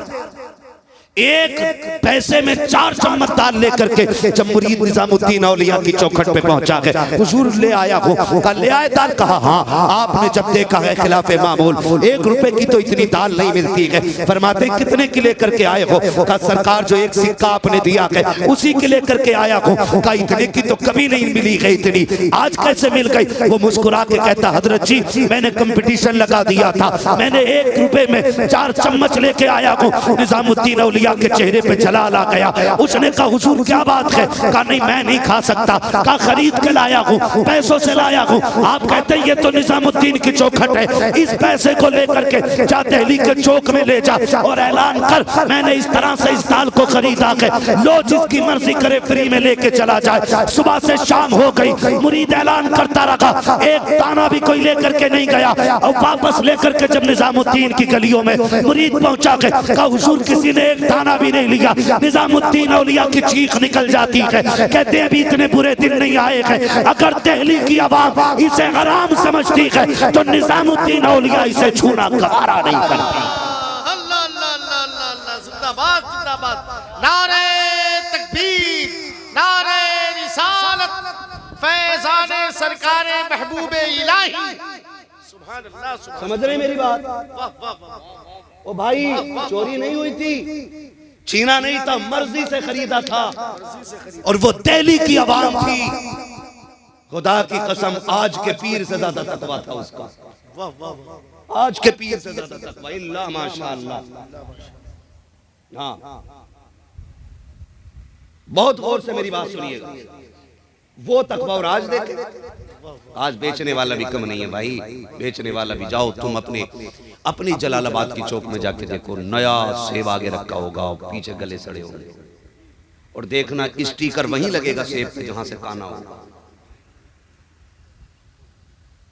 Speaker 1: एक पैसे में 4 चम्मच दाल लेकर के जब मुरीद निजामुद्दीन औलिया की चौखट पे पहुंचा गए, हुजूर ले आया हो, कहा ले आए दाल, कहा हाँ। आपने जब देखा है खिलाफे मामूल 1 रुपए की तो इतनी दाल नहीं मिलती है। फरमाते कितने की लेकर के आए हो? कहा सरकार जो एक सिक्का आपने दिया है उसी के लेकर के आया हो। कहा इतने की तो कभी नहीं मिली है, इतनी आज कैसे मिल गई? वो मुस्कुरा के कहता हजरत जी मैंने कंपटीशन लगा दिया था, मैंने 1 रुपए में 4 चम्मच लेके आया हूँ। निजामुद्दीन औलिया के चेहरे पे जलाल आ गया। उसने कहा हुजूर क्या बात है? कहा नहीं मैं नहीं खा सकता। कहा खरीद के लाया हूँ, पैसों से लाया हूँ। आप कहते हैं ये तो निजामुद्दीन की चौखट है, इस पैसे को लेकर के जा दिल्ली के चौक में ले जा और ऐलान कर मैंने इस तरह से इस दाल को खरीदा है, लो जिसकी मर्जी करे फ्री में लेके चला जाए। सुबह से शाम हो गई, मुरीद ऐलान करता रहा, एक दाना भी कोई लेकर के नहीं गया। और वापस लेकर के जब निजामुद्दीन की गलियों में मुरीद पहुंचा के कहा हुजूर किसी ने एक दाना भी नहीं लिया। निजामुद्दीन औलिया की चीख निकल जाती है, कहते हैं अभी इतने बुरे दिन नहीं आए हैं। अगर दिल्ली की आवाम इसे हराम समझती है तो निजामुद्दीन औलिया इसे छूना गवारा नहीं करती।
Speaker 3: अल्लाह अल्लाह अल्लाह अल्लाह अल्लाह, जिंदाबाद जिंदाबाद। नारे तकबीर, नारे रिसालत, फैज़ाने सरकारे महबूबे इलाही। सुभान अल्लाह,
Speaker 1: समझ रहे मेरी बात?
Speaker 3: वाह वाह वाह।
Speaker 1: ओ भाई चोरी नहीं हुई थी, छीना नहीं था, मर्जी से खरीदा था। और वो दिल्ली की आवाम थी, खुदा की कसम आज के पीर से ज्यादा तकवा था उसका।
Speaker 3: वाह वाह वाह।
Speaker 1: आज के पीर से ज्यादा तकवा, इल्ला माशाअल्लाह। हाँ बहुत गौर से मेरी बात सुनिएगा। वो तकवा और आज देखे, आज बेचने वाला भी कम नहीं है भाई, बेचने वाला भी। जाओ तुम अपनी जलालाबाद की चौक में जाके देखो, नया सेब आगे रखा होगा, पीछे गले सड़े होंगे, और देखना स्टिकर वहीं लगेगा सेब पे जहां से काना होगा।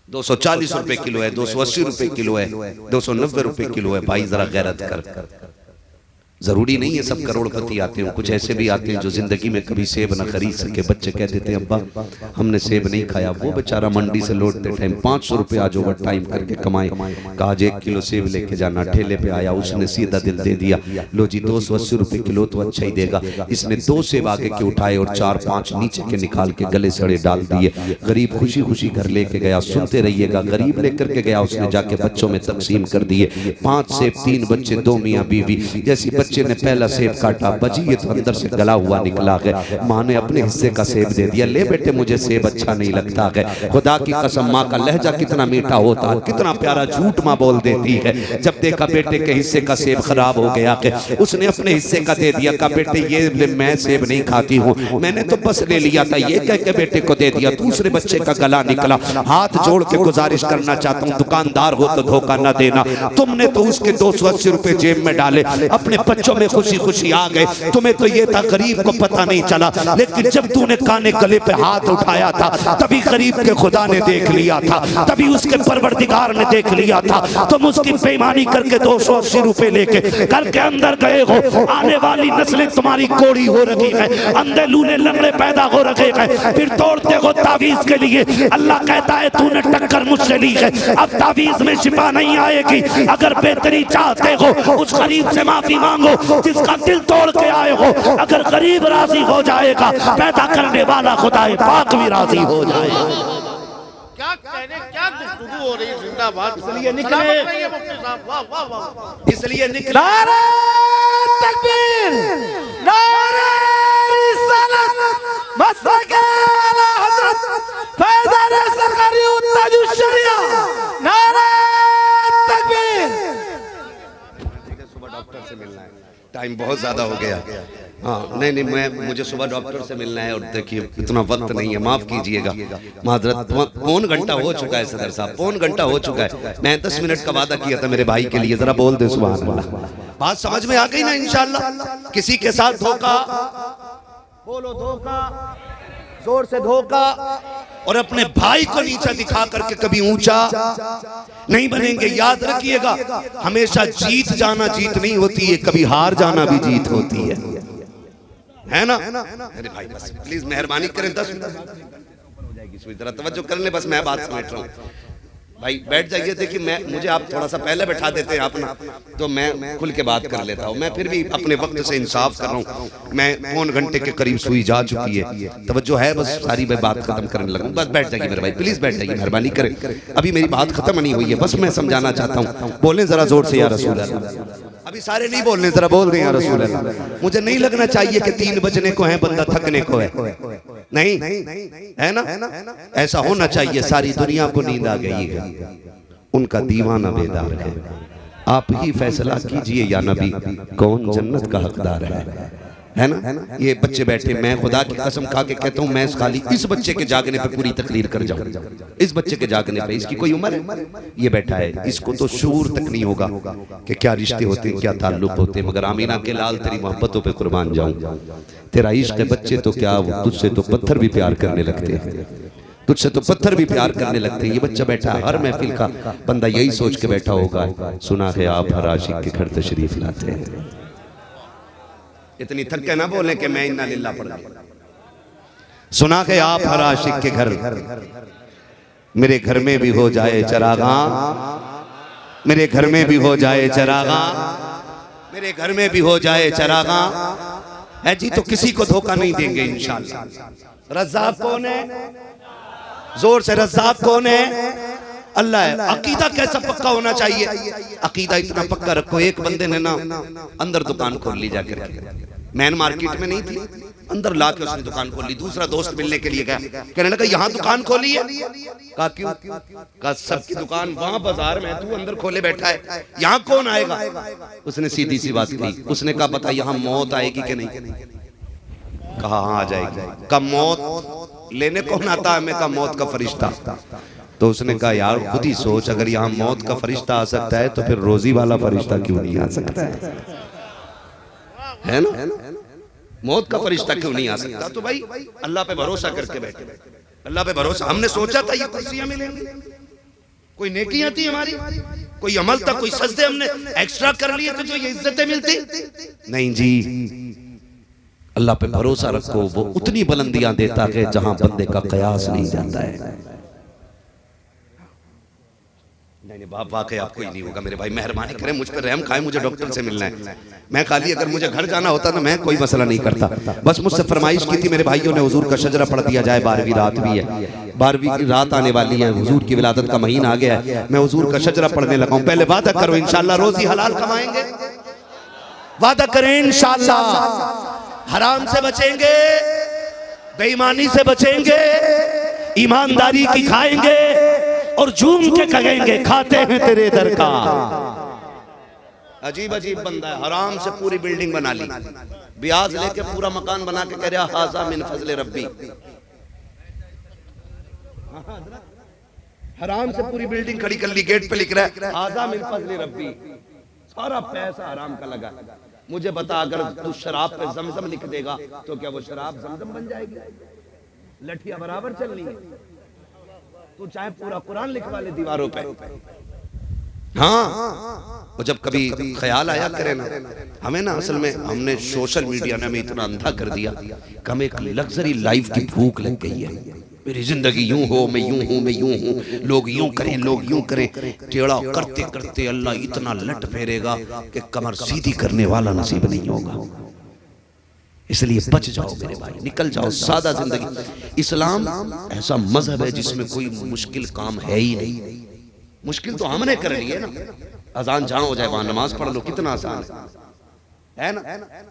Speaker 1: 240 रुपए किलो है, 280 रुपए किलो है, 290 रुपए किलो है। भाई जरा गैरत कर। जरूरी नहीं है सब करोड़पति आते हो, कुछ ऐसे भी आते हैं जो जिंदगी में कभी सेब ना खरीद सके। बच्चे कह देते हैं अब्बा हमने सेब नहीं खाया। वो बेचारा मंडी से लौटते टाइम 500 रुपए आज ओवर टाइम करके कमाए। कहा 1 किलो सेब लेके जाना। ठेले पे आया, उसने सीधा दिल दे दिया, लो जी 280 रुपए किलो तो अच्छा ही देगा। इसने 2 सेब आगे के उठाए और 4-5 नीचे के निकाल के गले सड़े डाल दिए। गरीब खुशी खुशी घर लेके गया। सुनते रहिएगा, गरीब लेकर के गया, उसने जाके बच्चों में तकसीम कर दिए। 5 सेब, 3 बच्चे, 2 मियाँ बीवी। जैसी बच्चे ने पहला सेब काटा, बजी ये तो अंदर से गला हुआ निकला है। माँ ने अपने हिस्से का सेब दे दिया, ले बेटे मुझे सेब अच्छा नहीं लगता है। खुदा की कसम माँ का लहजा कितना मीठा होता है, कितना प्यारा झूठ माँ बोल देती है। जब देखा बेटे के हिस्से का सेब खराब हो गया है, उसने अपने हिस्से का दे दिया। कहा बेटे ये मैं सेब नहीं खाती हूँ, मैंने तो बस ले लिया था, ये कह के बेटे को दे दिया। दूसरे बच्चे का गला निकला। हाथ जोड़ के गुजारिश करना चाहता हूँ, दुकानदार हो तो धोखा न देना। तुमने तो उसके 280 रुपए जेब में डाले, अपने बच्चों में खुशी खुशी आ गए। तुम्हें तो ये था गरीब को पता नहीं चला, लेकिन जब तूने काने गले पे हाथ उठाया था तभी गरीब के खुदा ने देख लिया था, तभी उसके परवरदिगार ने देख लिया था। तुम उसकी बेईमानी करके 280 रुपए लेके घर के अंदर गए हो। आने वाली नस्लें तुम्हारी कोड़ी हो रही है, अंधे लूले लंगड़े पैदा हो रहे हैं। फिर तोड़ते हो तावीज के लिए। अल्लाह कहता है तूने टक्कर मुझसे ली है, अब तावीज में शिफा नहीं आएगी। अगर बेहतरी चाहते हो उस गरीब से माफी मांगो जिसका दिल तोड़ के आए हो। अगर गरीब राजी हो जाएगा, पैदा करने वाला खुदा पाक भी राजी हो जाएगा।
Speaker 3: क्या कहने, क्या गुफ्तगू हो रही है। जिंदाबाद।
Speaker 1: इसलिए निकले,
Speaker 3: सलामत रहिए मुफ्ती साहब। वाह वाह वाह।
Speaker 1: इसलिए निकला।
Speaker 2: नारे तकबीर, नारे रिसालत, मसके आला हजरत फैज़ाने सरकारी ताजुश शरिया। नारे तकबीर।
Speaker 1: सुबह डॉक्टर से मिलना है, टाइम बहुत ज्यादा हो गया। हाँ नहीं मुझे सुबह डॉक्टर से मिलना है, और देखिए इतना वक्त नहीं है, माफ कीजिएगा माजरत। पौन घंटा हो चुका है सदर साहब, पौन घंटा हो चुका है। मैं 10 मिनट का वादा किया था मेरे भाई के लिए, जरा बोल दे सुभान अल्लाह। बात समझ में आ गई ना इंशाअल्लाह। किसी के साथ धोखा, बोलो धोखा, जोर से धोखा। और अपने भाई को नीचा दिखा करके कभी ऊंचा नहीं बनेंगे। याद रखिएगा, हमेशा जीत जाना जीत नहीं होती है, कभी हार जाना भी जीत होती है ना? अरे भाई बस प्लीज मेहरबानी करें, 10 मिनट हो जाएगी, जरा तवज्जो कर ले, बस मैं बात समेट रहा हूँ। भाई बैठ जाइए। देखिए मुझे आप थोड़ा सा पहले बैठा देते हैं अपना, तो मैं खुल के बात कर लेता हूँ। मैं फिर भी अपने वक्त से इंसाफ कर रहा हूँ। मैं पौन घंटे के करीब सुई जा चुकी है, तवज्जो है, बस सारी मैं बात खत्म करने लगा। बस बैठ जाइए मेरे भाई, प्लीज बैठ जाइए, मेहरबानी करें। अभी मेरी बात खत्म नहीं हुई है, बस मैं समझाना चाहता हूँ। बोलें जरा जोर से या रसूल अल्लाह। अभी सारे नहीं बोलने, जरा बोल दें या रसूल अल्लाह। मुझे नहीं लगना चाहिए कि 3 बजने को है, बंदा थकने को है, नहीं है ना? ऐसा होना चाहिए सारी दुनिया को नींद आ गई है, उनका दीवाना बेदार है। आप ही फैसला कीजिए या नबी, कौन जन्नत का हकदार है ना? ये बच्चे बैठे, मैं खुदा की कसम खा के कहता हूँ, मैं खाली इस बच्चे के जागने पे पूरी तकरीर कर जाऊं। इस बच्चे के जागने पे, इसकी कोई उम्र है? ये बैठा है, इसको तो शूर तक नहीं होगा कि क्या रिश्ते होते हैं, क्या ताल्लुक होते हैं। मगर आमीना के लाल तेरी मोहब्बतों पे कुर्बान जाऊं, तेरा इश्क है बच्चे तो क्या, तुझसे तो पत्थर भी प्यार करने लगते हैं, तुझसे तो पत्थर भी प्यार करने लगते हैं। ये बच्चा बैठा है, हर महफिल का बंदा यही सोच के बैठा होगा, सुना है आप हर आशिक के घर तशरीफ लाते हैं। इतनी थक के ना बोले कि मैं इन्ना लिल्लाह पढ़ गया। सुना है आप हर आशिक के घर, मेरे घर में भी हो जाए चरागा, मेरे घर में भी हो जाए चरागा, मेरे घर में भी हो जाए चरागा है जी, तो किसी को धोखा नहीं देंगे इंशाअल्लाह। रज़्ज़ाक़ कौन है? जोर से, रज़्ज़ाक़ कौन है? अल्लाह है। अकीदा कैसा पक्का होना चाहिए? अकीदा इतना पक्का रखो, एक बंदे ने ना अंदर दुकान खोल ली जाकर के, मैन मार्केट में नहीं थी, अंदर ला के उसने दुकान खोल ली। दूसरा दोस्त मिलने के लिए गया, कहने लगा यहाँ दुकान खोली है। कहा क्यों? कहा सबकी दुकान वहां बाजार में, तू अंदर खोले बैठा है, यहाँ कौन आएगा? उसने सीधी सी बात कही, उसने कहा पता यहाँ मौत आएगी कि नहीं? कहा हाँ आ जाएगी। कहा मौत लेने कौन आता है? मैं कहा मौत का फरिश्ता। तो उसने कहा यार खुद ही सोच, अगर यहाँ मौत का फरिश्ता आ सकता है तो फिर रोजी वाला फरिश्ता क्यों नहीं आ सकता है ना? मौत का फरिश्ता क्यों नहीं आ सकता? तो भाई अल्लाह पे भरोसा करके बैठे, अल्लाह पे भरोसा। हमने सोचा था ये कुर्सियां मिलेंगी, कोई नेकियां थी हमारी, कोई अमल था, कोई सजदे हमने एक्स्ट्रा कर लिए थे जो ये इज्जतें मिलती? नहीं जी, अल्लाह पे भरोसा रखो, वो उतनी बुलंदियां देता है जहां बंदे का कयास नहीं जाता है। नहीं बाप, वाकई आपको ही नहीं होगा मेरे भाई, मेहरबानी करें मुझ पर रहम खाएं, मुझे डॉक्टर से मिलना है। मैं खाली अगर मुझे घर जाना होता ना, मैं कोई मसला नहीं करता, बस मुझसे फरमाइश की थी मेरे भाइयों ने, हुजूर का शजरा पढ़ दिया जाए। 12वीं रात भी है, 12वीं की रात आने वाली है, हुजूर की विलादत का महीना आ गया है, मैं हुजूर का शजरा पढ़ने लगा हूं। पहले वादा करो इंशाअल्लाह रोजी हलाल कमाएंगे, वादा करें इंशाअल्लाह हराम से बचेंगे, बेईमानी से बचेंगे, ईमानदारी की खाएंगे और झूम के कहेंगे खाते हैं तेरे दर का। अजीब अजीब बंदा है, हराम से पूरी बिल्डिंग बना ली, ब्याज लेके पूरा मकान बना के कह रहा हाजा मिन फजले रब्बी। हराम से पूरी बिल्डिंग खड़ी कर ली, गेट पे लिख रहा है हाजा मिन फजले रब्बी, सारा पैसा हराम का लगा। मुझे बता, अगर तू शराब पे जमजम लिख देगा तो क्या वो शराब जमजम बन जाएगी? लठिया बराबर चलनी है। तू चाहे पूरा कुरान लिखवा ले दीवारों पे। हाँ, और जब कभी ख्याल आया करे ना, हमें ना असल में हमने सोशल मीडिया ने हमें इतना अंधा कर दिया कि हमें एक लग्जरी लाइफ की भूख लग गई है। मेरी जिंदगी यूं हो, मैं यूं हूं, मैं यूं हूं, लोग यूं करें, लोग यूं करें। टेढ़ा करते करते अल्लाह इतना लट फेरेगा कि कमर सीधी करने वाला नसीब नहीं होगा। इसलिए बच जाओ मेरे भाई, निकल जाओ सादा जिंदगी। इस्लाम ऐसा मजहब है जिसमें कोई मुश्किल काम है ही नहीं। मुश्किल तो हमने कर ली है ना, अजान जहां हो जाए वहां नमाज पढ़ लो, कितना आसान है ना,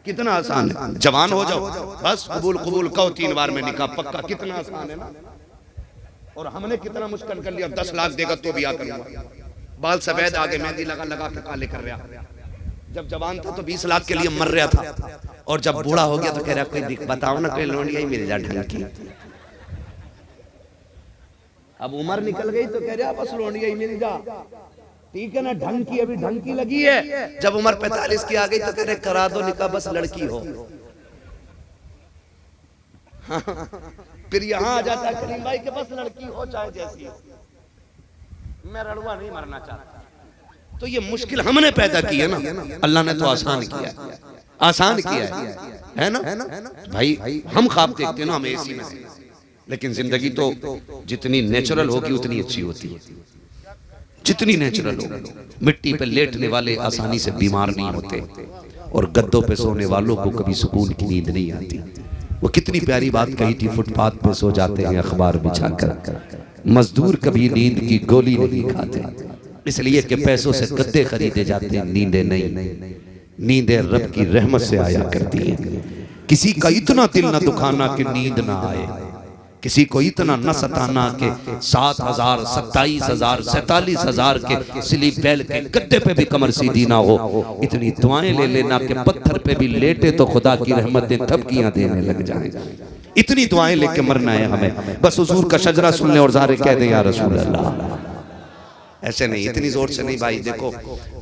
Speaker 1: कितना आसान है। जवान हो जाओ बस कबूल कबूल कहो 3 बार में निकाह पक्का, कितना आसान है ना। और हमने कितना मुश्किल कर लिया, 10 लाख देगा तो भी आ करूंगा, बाल सफेद आगे मेहंदी लगा लगा के काले कर रहा। जब जवान था तो 20 लाख के लिए मर रहा था, और जब बूढ़ा हो गया तो कह रहा कोई बताओ ना कोई लोंडिया ही मिल जा ढंग की। अब उम्र निकल गई तो कह रहा बस लोंडिया ही मिल जा, ठीक है ना, ढंग की अभी ढंग की लगी है। जब उम्र 45 की आ गई तो कह रहे करा दो निकाह बस लड़की हो। फिर यहाँ आ जाता है करीम भाई के बस लड़की हो चाहे जैसी हो, मैं रड़ुआ नहीं मरना चाहता। तो ये मुश्किल हमने पैदा की है ना, अल्लाह ने तो आसान किया, आसान किया है ना भाई। हम ख्वाब देखते ना हम एसी में, लेकिन जिंदगी तो जितनी नेचुरल होगी उतनी अच्छी होती है। जितनी नेचुरल हो। मिट्टी पे लेटने वाले आसानी से बीमार नहीं होते, और गद्दों पे सोने वालों को कभी सुकून की नींद नहीं आती। वो कितनी प्यारी बात कही थी, फुटपाथ पे सो जाते हैं अखबार बिछाकर, मजदूर कभी नींद की गोली नहीं खाते, इसलिए कि पैसों से गद्दे खरीदे जाते हैं, नींदें नहीं। नींदें रब की रहमत से आया करती हैं। किसी का इतना दिल न दुखाना कि नींद ना आए, किसी को इतना न सताना कि 7,000, 27,000, 47,000 के स्लीप वेल के गद्दे पे भी कमर सीधी ना हो। इतनी दुआएं ले लेना कि पत्थर पे भी लेटे तो खुदा की रहमतें थपकियां देने लग जाएं। इतनी दुआएं लेके मरना है हमें, बस हुजूर का शजरा सुन ले और ज़ाहिर कह दे या रसूल अल्लाह। ऐसे नहीं, इतनी जोर से नहीं भाई। देखो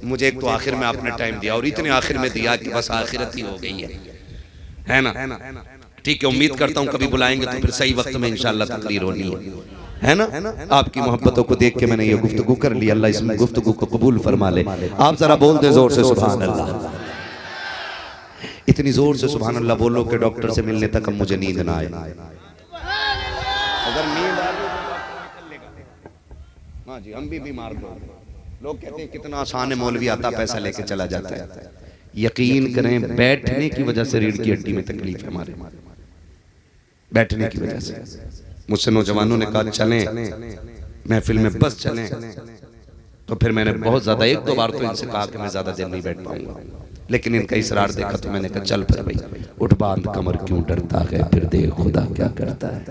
Speaker 1: मुझे एक तो आखिर में आपने टाइम दिया, और इतने आखिर में दिया कि बस आखिरत ही हो गई है ना। ठीक है, उम्मीद करता हूँ कभी बुलाएंगे तो फिर सही वक्त में इंशाअल्लाह तकरीर होनी है ना। आपकी मोहब्बतों को देख के मैंने ये गुफ्तगू कर ली, अल्लाह इस गुफ्तगू को कबूल फरमा ले। आप जरा बोल दे जोर से सुभान अल्लाह। इतनी जोर से सुभान अल्लाह बोलो कि डॉक्टर से मिलने तक अब मुझे नींद ना आए। अगर नींद आ गई, हाँ जी, हम भी बीमार लोग कहते हैं कितना आसान है, मौलवी आता पैसा लेके चला जाता है। यकीन करें, बैठने की वजह से रीढ़ की हड्डी में तकलीफ है हमारे, बैठने की वजह से। मुझसे नौजवानों ने कहा चलें महफिल में, बस चलें, तो फिर मैंने बहुत ज्यादा 1-2 बार तो इनसे कहा कि मैं ज्यादा देर नहीं बैठ पाऊंगा, लेकिन इनका इसरार देखा तो मैंने कहा चल फिर भाई, उठ बांध कमर, क्यों डरता है, फिर देख खुदा क्या करता है।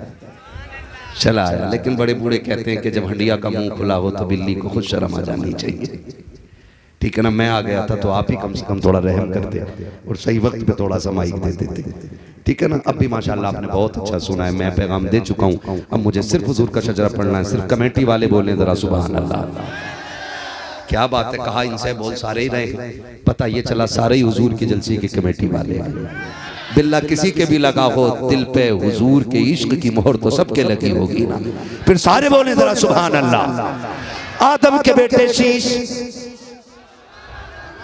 Speaker 1: चला आया। लेकिन बड़े बूढ़े कहते हैं कि जब हंडिया का मुंह खुला हो तो बिल्ली को खुद शर्म आ जानी चाहिए। ठीक है ना, मैं आ गया था तो आप ही कम से कम थोड़ा रहम करते और सही वक्त पे थोड़ा सा माइक दे देते। ठीक है ना। अब भी माशाल्लाह आपने बहुत अच्छा सुना है, मैं पैगाम दे चुका हूँ। अब मुझे सिर्फ हुजूर का शजरा पढ़ना है। सिर्फ कमेटी वाले बोले जरा सुभान अल्लाह। क्या बात है, कहा इनसे बोल सारे ही रहे, पता ये चला सारे ही हुजूर की जलसे की कमेटी वाले। बिल्ला किसी के भी लगा हो दिल पे हुजूर के इश्क की मोहर तो सबके लगी होगी ना। फिर सारे बोले जरा सुभान अल्लाह। आदम के बेटे शीश,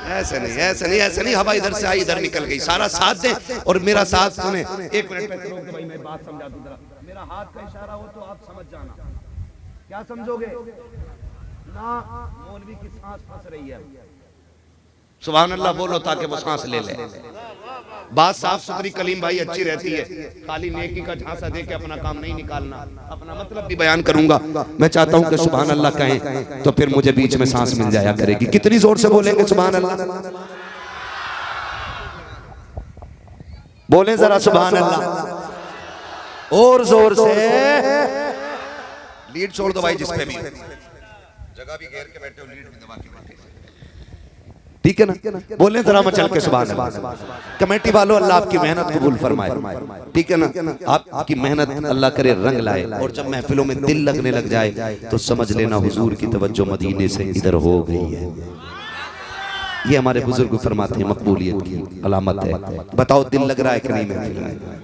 Speaker 1: ऐसे नहीं, ऐसे नहीं, ऐसे नहीं। हवा इधर से आई इधर निकल गई। सारा साथ दे और मेरा साथ सुने। एक मिनट पे रोक दो भाई, मैं बात समझा दूं जरा। मेरा हाथ का इशारा हो तो आप समझ जाना। क्या समझोगे ना? मौलवी की सांस फंस रही है, सुभान अल्लाह बोलो ताकि वो सांस ले ले। बात साफ सुथरी कलीम भाई अच्छी रहती है, खाली नेकी का झांसा दे के अपना काम नहीं निकालना। अपना मतलब भी बयान करूंगा। मैं चाहता हूं कि सुभान अल्लाह कहें तो फिर मुझे बीच में सांस मिल जाया करेगी। कितनी जोर से बोलेंगे सुभान अल्लाह? बोले जरा सुभान अल्लाह और जोर से। लीड छोड़ दो भाई, जिस पे भी जगह भी घेर के बैठे हो, लीड भी दबा के बैठे। ठीक है ना, बोले जरा मचल के सुभान अल्लाह। कमेटी वालों अल्लाह आपकी मेहनत कबूल फरमाए। ठीक है ना, आपकी मेहनत अल्लाह करे रंग लाए। और जब महफिलों में दिल लगने लग जाए तो समझ लेना हुजूर की तवज्जो मदीने से इधर हो गई है। ये हमारे बुजुर्ग फरमाते हैं मकबूलियत की अलामत है। बताओ दिल लग रहा है कि नहीं महफिल में,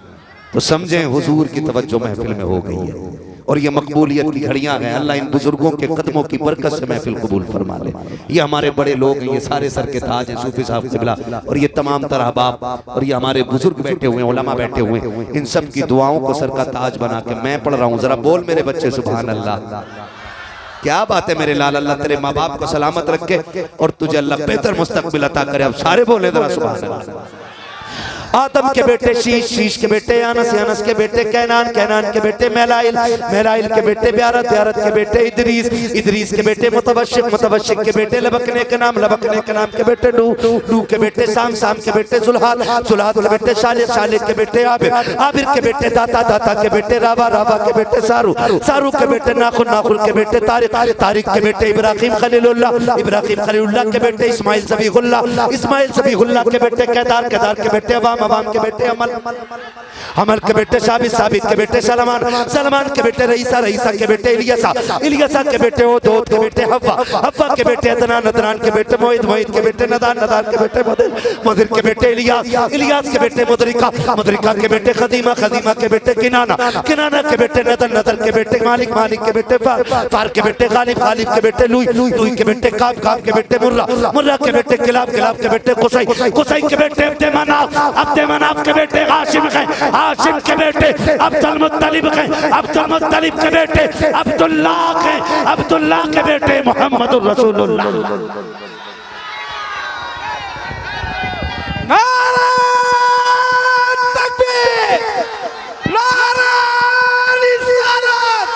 Speaker 1: तो समझें हुजूर की तवज्जो महफिल में हो गई है। और ये मकबूलियत की घड़ियां हैं। अल्लाह इन बुजुर्गों के कदमों की बरकत से महफिल कबूल फरमा ले। ये हमारे बड़े लोग हैं, ये सारे सर के ताज हैं, सूफी साहब क़िबला और ये तमाम तरह अहबाब और ये हमारे बुजुर्ग बैठे हुए हैं, उलमा बैठे हुए हैं। इन सब की दुआओं को सर का ताज बना के मैं पढ़ रहा हूँ। जरा बोल मेरे बच्चे सुभान अल्लाह। क्या बात है मेरे लाल, अल्लाह तेरे माँ बाप को सलामत रखे और तुझे अल्लाह बेहतर मुस्तकबिल अता करे। अब सारे बोले जरा सुभान अल्लाह। आदम के बेटे शीश, शीश के बेटे अनस, अनस के बेटे कैनान, कैनान के बेटे मेलाइल, मेलाइल के बेटे ब्यारत, ब्यारत के बेटे इदरीस, इदरीस के बेटे मुतवशिक, मुतवशिक के बेटे लबकने के नाम, लबकने के नाम के बेटे नूह, नूह के बेटे साम, साम के बेटे जुल्हाल, जुल्हाल के बेटे शालिक, शालिक के बेटे आबिर, आबिर के बेटे दाता, दाता के बेटे रावा, रावा के बेटे सारू, सारू के बेटे नाखुन, नाखुन के बेटे तारिक, तारिक के बेटे इब्राहिम खलीलुल्लाह, इब्राहिम खलीलुल्लाह के बेटे इस्माइल ज़बीहुल्लाह, इस्माइल ज़बीहुल्लाह के बेटे केदार, केदार के बेटे अवाम, अवाम के बेटे अमल, अमल के बेटे साबित, साबित के बेटे सलमान, सलमान के बेटे रईसा, रईसा के बेटे इलियासा, इलियासा के बेटे ओदोद के बेटे हव्वा, हव्वा के बेटे अदनान, अदनान के बेटे मोहित, मोहित के बेटे नदान, नदान के बेटे मुदिर, मुदिर के बेटे इलियास, इलियास के बेटे मुदरिका, मुदरिका के बेटे खदीमा, खदीमा के बेटे किनाना, किनाना के बेटे नदर, नदर के बेटे मालिक, मालिक के बेटे फार, फार के बेटे गालिब, गालिब के बेटे लुई, लुई के बेटे काब, काब के बेटे मुर्रा, मुर्रा के बेटे किलाब, किलाब के बेटे कुसै, कुसै के बेटे मना,
Speaker 2: अब्द मनाफ के बेटे हाशिम के, हाशिम के बेटे अब्दुल मुत्तलिब के, अब्दुल मुत्तलिब के बेटे अब्दुल्लाह के, अब्दुल्लाह के बेटे मोहम्मदुर रसूलुल्लाह। नारा तकबीर, नारा रिसालत,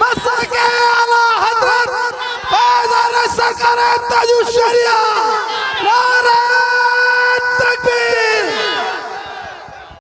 Speaker 2: मसलके आला हज़रत फैज़ सरकार ताजुश शरिया।